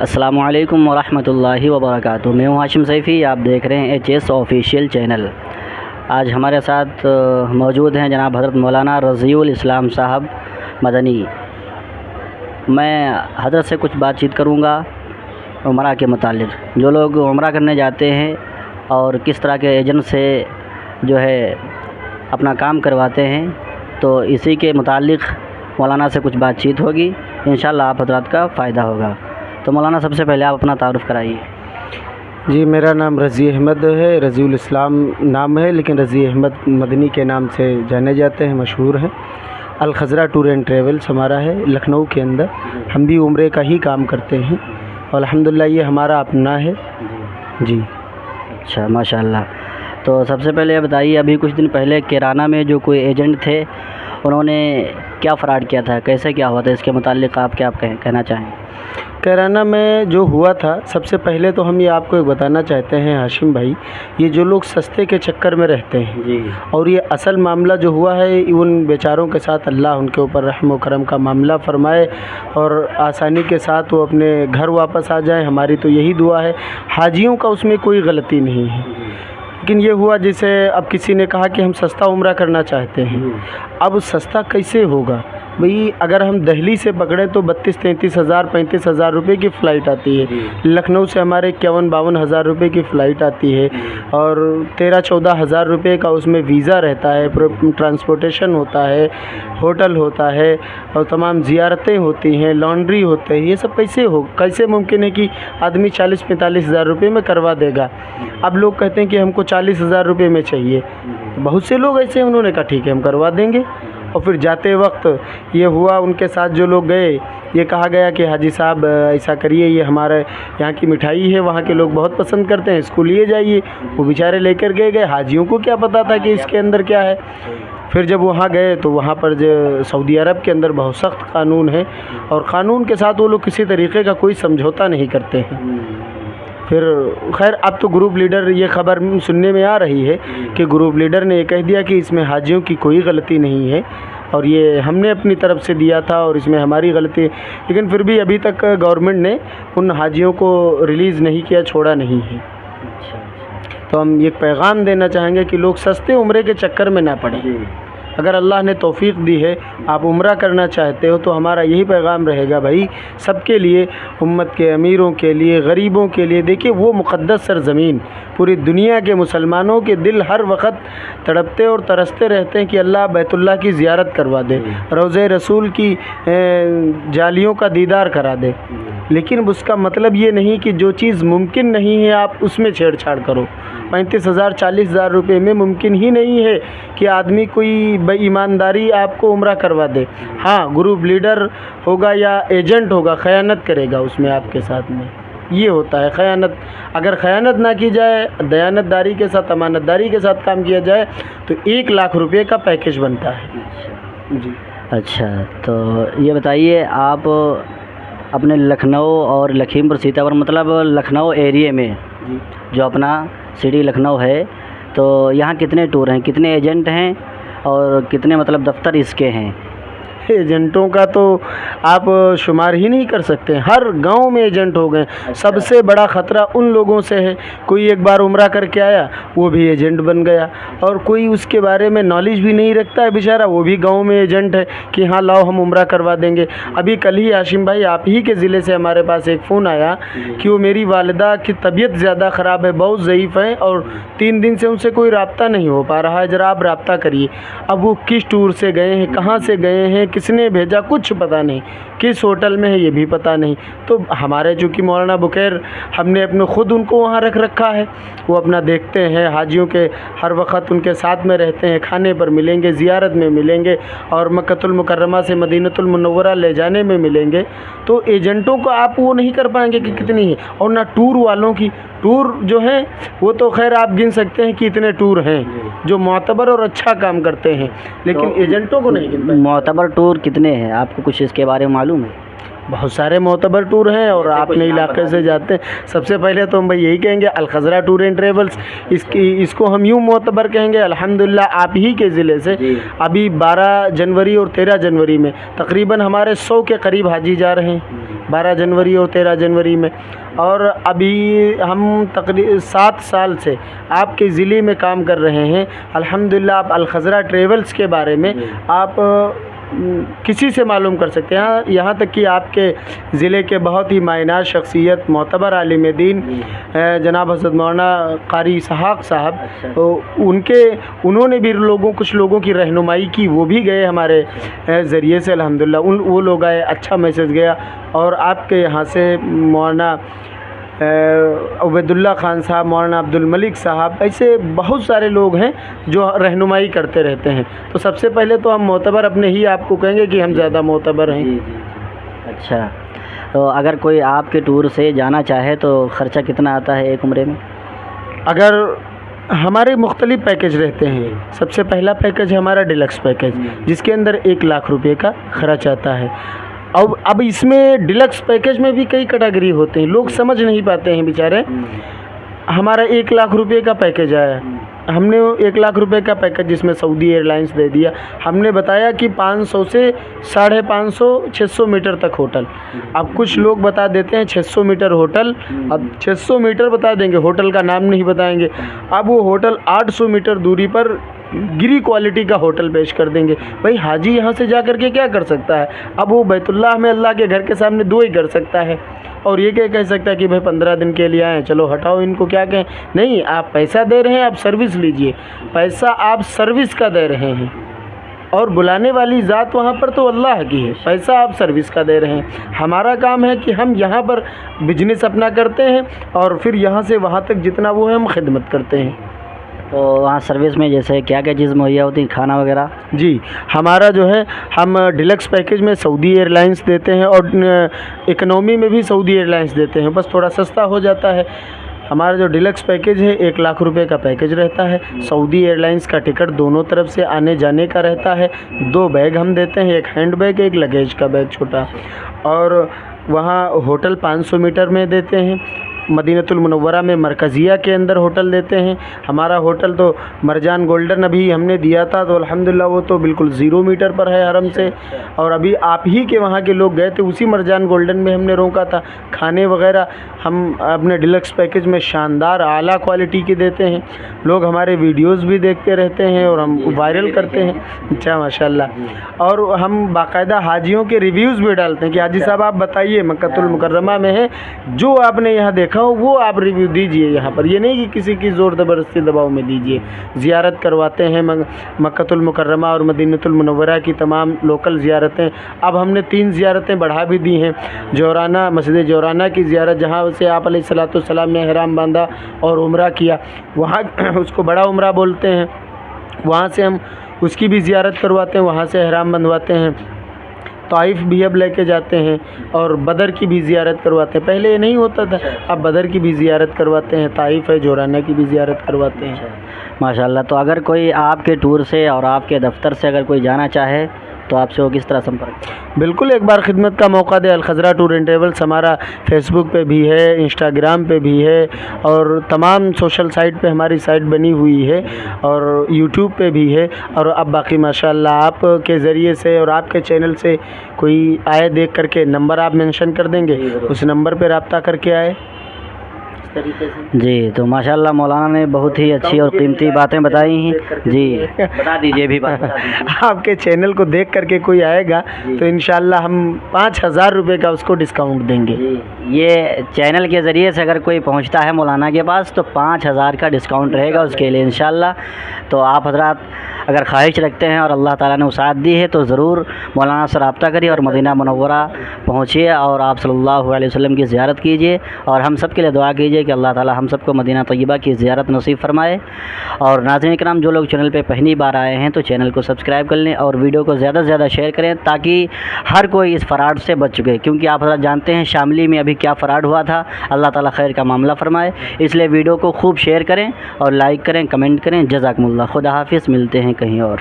अस्सलामुअलैकुम वरहमतुल्लाहि वबरकातुहू। मैं हूँ हाशिम सैफ़ी, आप देख रहे हैं HS ऑफिशियल चैनल। आज हमारे साथ मौजूद हैं जनाब हज़रत मौलाना रज़ीउल इस्लाम साहब मदनी। मैं हज़रत से कुछ बातचीत करूँगा उम्रा के मुतालिक। जो लोग उम्रा करने जाते हैं और किस तरह के एजेंट से जो है अपना काम करवाते हैं, तो इसी के मुतालिक मौलाना से कुछ बातचीत होगी। इंशाअल्लाह आप हज़रात का फ़ायदा होगा। तो मौलाना सबसे पहले आप अपना तारुफ़ कराइए। जी, मेरा नाम रज़ी अहमद है, रज़ीउल इस्लाम नाम है, लेकिन रज़ी अहमद मदनी के नाम से जाने जाते हैं, मशहूर हैं। अल खज़रा टूर एंड ट्रेवल्स हमारा है लखनऊ के अंदर। हम भी उम्रे का ही काम करते हैं और अल्हम्दुलिल्लाह ये हमारा अपना है जी। अच्छा, माशाअल्लाह। तो सबसे पहले बताइए, अभी कुछ दिन पहले किराना में जो कोई एजेंट थे, उन्होंने क्या फ़्रॉड किया था, कैसे क्या हुआ था, इसके मुतालिक आप क्या कहना चाहें? कैराना में जो हुआ था, सबसे पहले तो हम ये आपको एक बताना चाहते हैं हाशिम भाई, ये जो लोग सस्ते के चक्कर में रहते हैं जी, और ये असल मामला जो हुआ है उन बेचारों के साथ अल्लाह उनके ऊपर रहम व करम का मामला फ़रमाए और आसानी के साथ वो अपने घर वापस आ जाएं। हमारी तो यही दुआ है। हाजियों का उसमें कोई गलती नहीं है, लेकिन ये हुआ जैसे अब किसी ने कहा कि हम सस्ता उम्रा करना चाहते हैं। अब सस्ता कैसे होगा भाई? अगर हम दिल्ली से पकड़ें तो 32-33 हज़ार 35 हज़ार रुपये की फ़्लाइट आती है। लखनऊ से हमारे 51-52 हज़ार रुपये की फ़्लाइट आती है और 13-14 हज़ार रुपये का उसमें वीज़ा रहता है, ट्रांसपोर्टेशन होता है, होटल होता है और तमाम ज़ियारतें होती हैं, लॉन्ड्री होते हैं। ये सब कैसे मुमकिन है कि आदमी 40-45 हज़ार रुपये में करवा देगा? अब लोग कहते हैं कि हमको 40 हज़ार रुपये में चाहिए। बहुत से लोग ऐसे, उन्होंने कहा ठीक है हम करवा देंगे। और फिर जाते वक्त ये हुआ, उनके साथ जो लोग गए, ये कहा गया कि हाजी साहब ऐसा करिए, ये हमारे यहाँ की मिठाई है, वहाँ के लोग बहुत पसंद करते हैं, इसको लिए जाइए। वो बेचारे लेकर गए। हाजियों को क्या पता था कि इसके अंदर क्या है। फिर जब वहाँ गए तो वहाँ पर जो सऊदी अरब के अंदर बहुत सख्त कानून है और क़ानून के साथ वो लोग किसी तरीक़े का कोई समझौता नहीं करते हैं। फिर खैर अब तो ग्रुप लीडर, ये ख़बर सुनने में आ रही है कि ग्रुप लीडर ने ये कह दिया कि इसमें हाजियों की कोई गलती नहीं है और ये हमने अपनी तरफ से दिया था और इसमें हमारी गलती है। लेकिन फिर भी अभी तक गवर्नमेंट ने उन हाजियों को रिलीज़ नहीं किया, छोड़ा नहीं है। तो हम ये पैगाम देना चाहेंगे कि लोग सस्ते उम्रे के चक्कर में ना पड़ें। अगर अल्लाह ने तौफ़ीक़ दी है, आप उम्रा करना चाहते हो, तो हमारा यही पैगाम रहेगा भाई सबके लिए, उम्मत के अमीरों के लिए, गरीबों के लिए। देखिए वो मुक़द्दस सरज़मीन, पूरी दुनिया के मुसलमानों के दिल हर वक्त तड़पते और तरसते रहते हैं कि अल्लाह बैतुल्लाह की ज़ियारत करवा दे, रोज़े रसूल की जालियों का दीदार करा दे। लेकिन उसका मतलब ये नहीं कि जो चीज़ मुमकिन नहीं है आप उसमें छेड़छाड़ करो। 35 हज़ार 40 हज़ार रुपये में मुमकिन ही नहीं है कि आदमी कोई बेईमानदारी आपको उम्रा करवा दे। हाँ, ग्रुप लीडर होगा या एजेंट होगा, ख़यानत करेगा उसमें आपके साथ में, ये होता है ख़यानत। अगर ख़यानत ना की जाए, दयानतदारी के साथ, अमानतदारी के साथ काम किया जाए तो 1 लाख रुपये का पैकेज बनता है जी। अच्छा, तो ये बताइए, आप अपने लखनऊ और लखीमपुर सीतापुर, मतलब लखनऊ एरिए में जो अपना सिटी लखनऊ है, तो यहाँ कितने टूर हैं, कितने एजेंट हैं और कितने मतलब दफ्तर इसके हैं? एजेंटों का तो आप शुमार ही नहीं कर सकते। हर गांव में एजेंट हो गए। सबसे बड़ा ख़तरा उन लोगों से है, कोई एक बार उम्रा करके आया वो भी एजेंट बन गया और कोई उसके बारे में नॉलेज भी नहीं रखता है बेचारा, वो भी गांव में एजेंट है कि हाँ लाओ हम उम्रा करवा देंगे। अभी कल ही हाशिम भाई आप ही के ज़िले से हमारे पास एक फ़ोन आया कि वो मेरी वालिदा की तबीयत ज़्यादा ख़राब है, बहुत ज़ईफ़ है और 3 दिन से उनसे कोई रब्ता नहीं हो पा रहा है, ज़रा आप रब्ता करिए। अब वो किस टूर से गए हैं, कहाँ से गए हैं, किसने भेजा, कुछ पता नहीं, किस होटल में है ये भी पता नहीं। तो हमारे चूँकि मौलाना बुकैर हमने अपने ख़ुद उनको वहाँ रख रखा है, वो अपना देखते हैं, हाजियों के हर वक्त उनके साथ में रहते हैं, खाने पर मिलेंगे, ज़ियारत में मिलेंगे और मक्कतुल मुकर्रमा से मदीनतुल मुनव्वरा ले जाने में मिलेंगे। तो एजेंटों को आप वो नहीं कर पाएंगे कि कितनी है। और ना टूर वालों की, टूर जो हैं वो तो खैर आप गिन सकते हैं कि इतने टूर हैं जो मोतबर और अच्छा काम करते हैं, लेकिन तो एजेंटों को नहीं गिन पाएंगे। मोतबर टूर कितने हैं, आपको कुछ इसके बारे में मालूम है? बहुत सारे मोतबर टूर हैं और अपने इलाके से जाते हैं। सबसे पहले तो हम भाई यही कहेंगे अल-खज़रा टूर एंड ट्रेवल्स, इसको हम यूँ मोतबर कहेंगे। अल्हम्दुलिल्लाह आप ही के ज़िले से अभी 12 जनवरी और 13 जनवरी में तकरीबन हमारे 100 के करीब हाजी जा रहे हैं, 12 जनवरी और 13 जनवरी में। और अभी हम तकरीबन 7 साल से आपके ज़िले में काम कर रहे हैं। अल्हम्दुलिल्लाह आप अल-खज़रा ट्रेवल्स के बारे में आप किसी से मालूम कर सकते हैं, यहाँ तक कि आपके ज़िले के बहुत ही मायनार शख्सियत मोतबर आलिम दीन जनाब हज़रत मौलाना कारी इसहाक़ साहब, तो उन्होंने भी कुछ लोगों की रहनुमाई की, वो भी गए हमारे ज़रिए से अल्हम्दुलिल्लाह। वो लोग आए, अच्छा मैसेज गया। और आपके यहाँ से मौलाना उबैदुल्ला ख़ान साहब, मौलाना अब्दुल मलिक साहब, ऐसे बहुत सारे लोग हैं जो रहनुमाई करते रहते हैं। तो सबसे पहले तो हम मोतबर अपने ही आपको कहेंगे कि हम ज़्यादा मोतबर हैं। अच्छा, तो अगर कोई आपके टूर से जाना चाहे तो ख़र्चा कितना आता है एक उम्रे में? अगर हमारे मुख्तलिफ़ पैकेज रहते हैं। सबसे पहला पैकेज है हमारा डिलक्स पैकेज, जिसके अंदर 1 लाख रुपये का खर्च आता है। अब इसमें डिलक्स पैकेज में भी कई कैटेगरी होते हैं, लोग समझ नहीं पाते हैं बेचारे। हमारा 1 लाख रुपये का पैकेज आया, हमने 1 लाख रुपये का पैकेज जिसमें सऊदी एयरलाइंस दे दिया। हमने बताया कि 500 से 550 600 मीटर तक होटल। अब कुछ लोग बता देते हैं 600 मीटर होटल, अब 600 मीटर बता देंगे, होटल का नाम नहीं बताएंगे। अब वो होटल 800 मीटर दूरी पर गिरी क्वालिटी का होटल पेश कर देंगे। भाई हाजी यहाँ से जा कर के क्या कर सकता है? अब वो बैतुल्लाह में अल्लाह के घर के सामने दुआ ही कर सकता है, और ये क्या कह सकता है कि भाई 15 दिन के लिए आए, चलो हटाओ इनको, क्या कहें। नहीं, आप पैसा दे रहे हैं, आप सर्विस लीजिए। पैसा आप सर्विस का दे रहे हैं और बुलाने वाली ज़ात वहाँ पर तो अल्लाह की है, पैसा आप सर्विस का दे रहे हैं। हमारा काम है कि हम यहाँ पर बिजनेस अपना करते हैं और फिर यहाँ से वहाँ तक जितना वो है हम खिदमत करते हैं। तो वहाँ सर्विस में जैसे क्या क्या चीज़ मुहैया होती है, खाना वगैरह? जी, हमारा जो है हम डिलक्स पैकेज में सऊदी एयरलाइंस देते हैं और इकनॉमी में भी सऊदी एयरलाइंस देते हैं, बस थोड़ा सस्ता हो जाता है। हमारा जो डिलक्स पैकेज है 1 लाख रुपए का पैकेज रहता है। सऊदी एयरलाइंस का टिकट दोनों तरफ से आने जाने का रहता है। 2 बैग हम देते हैं, एक हैंड बैग, एक लगेज का बैग छोटा। और वहाँ होटल 500 मीटर में देते हैं। मदीनतुल मुनव्वरा में मरकज़िया के अंदर होटल देते हैं। हमारा होटल तो मरजान गोल्डन अभी हमने दिया था, तो अल्हम्दुलिल्लाह वो तो बिल्कुल 0 मीटर पर है हरम से। और अभी आप ही के वहाँ के लोग गए थे, उसी मरजान गोल्डन में हमने रोका था। खाने वगैरह हम अपने डिलक्स पैकेज में शानदार आला क्वालिटी के देते हैं। लोग हमारे वीडियोज़ भी देखते रहते हैं और हम वायरल करते हैं। अच्छा, माशाल्लाह। और हम बाकायदा हाजियों के रिव्यूज़ भी डालते हैं कि हाजी साहब आप बताइए, मक्कतुल मुकर्रमा में है, जो आपने यहाँ देखा हो वो आप रिव्यू दीजिए यहाँ पर। ये नहीं कि किसी की ज़ोर ज़बरदस्ती दबाव में दीजिए। ज़ियारत करवाते हैं मक्कतुल मुकर्रमा और मदीनतुल मुनव्वरा की तमाम लोकल ज़ियारतें। अब हमने 3 ज़ियारतें बढ़ा भी दी हैं। जोराना, मस्जिद जोराना की ज़ियारत, जहाँ से आप अलैहिस्सलाम ने ihram बांधा और उम्रा किया, वहाँ उसको बड़ा उम्रा बोलते हैं। वहाँ से हम उसकी भी ज़ियारत करवाते हैं, वहाँ से ihram बंधवाते हैं। ताइफ भी अब लेके जाते हैं और बदर की भी ज़ियारत करवाते हैं। पहले ये नहीं होता था, अब बदर की भी ज़ियारत करवाते हैं। ताइफ है, जोराना की भी ज़ियारत करवाते हैं। माशाल्लाह। तो अगर कोई आपके टूर से और आपके दफ्तर से अगर कोई जाना चाहे तो आपसे वो किस तरह संपर्क? बिल्कुल, एक बार खिदमत का मौका दे। अल-खज़रा टूर एंड ट्रेवल्स हमारा फेसबुक पे भी है, इंस्टाग्राम पे भी है और तमाम सोशल साइट पे हमारी साइट बनी हुई है और यूट्यूब पे भी है। और अब बाकी माशाल्लाह आप के ज़रिए से और आपके चैनल से कोई आए देख करके नंबर आप मेंशन कर देंगे, उस नंबर पे रब्ता करके आए। तरीके से जी, तो माशाल्लाह मौलाना ने बहुत ही अच्छी और कीमती बातें बताई हैं। जी, बता दीजिए भी बात बता दीजिए। आपके चैनल को देख करके कोई आएगा तो इंशाल्लाह हम 5000 रुपये का उसको डिस्काउंट देंगे। ये चैनल के ज़रिए से अगर कोई पहुंचता है मौलाना के पास तो 5000 का डिस्काउंट रहेगा उसके लिए इंशाल्लाह। तो आप हज़रात अगर ख्वाहिश रखते हैं और अल्लाह ताला ने वसाअत दी है तो ज़रूर मौलाना से रब्ता करिए और मदीना मुनव्वरा पहुँचिए और आप सल्लल्लाहु अलैहि वसल्लम की ज़ियारत कीजिए। और हम सब के लिए दुआ कीजिए कि अल्लाह ताला हम सबको मदीना तय्यबा की ज़ियारत नसीब फरमाए। और नाज़रीन इकराम, जो लोग चैनल पे पहली बार आए हैं तो चैनल को सब्सक्राइब कर लें और वीडियो को ज़्यादा से ज़्यादा शेयर करें ताकि हर कोई इस फ़राड से बच चुके। क्योंकि आप हज़रात जानते हैं शामली में अभी क्या फ़राड हुआ था। अल्लाह ताला खैर का मामला फ़रमाए, इसलिए वीडियो को खूब शेयर करें और लाइक करें, कमेंट करें। जज़ाकुमुल्लाह। खुदा हाफिज़। मिलते हैं कहीं और।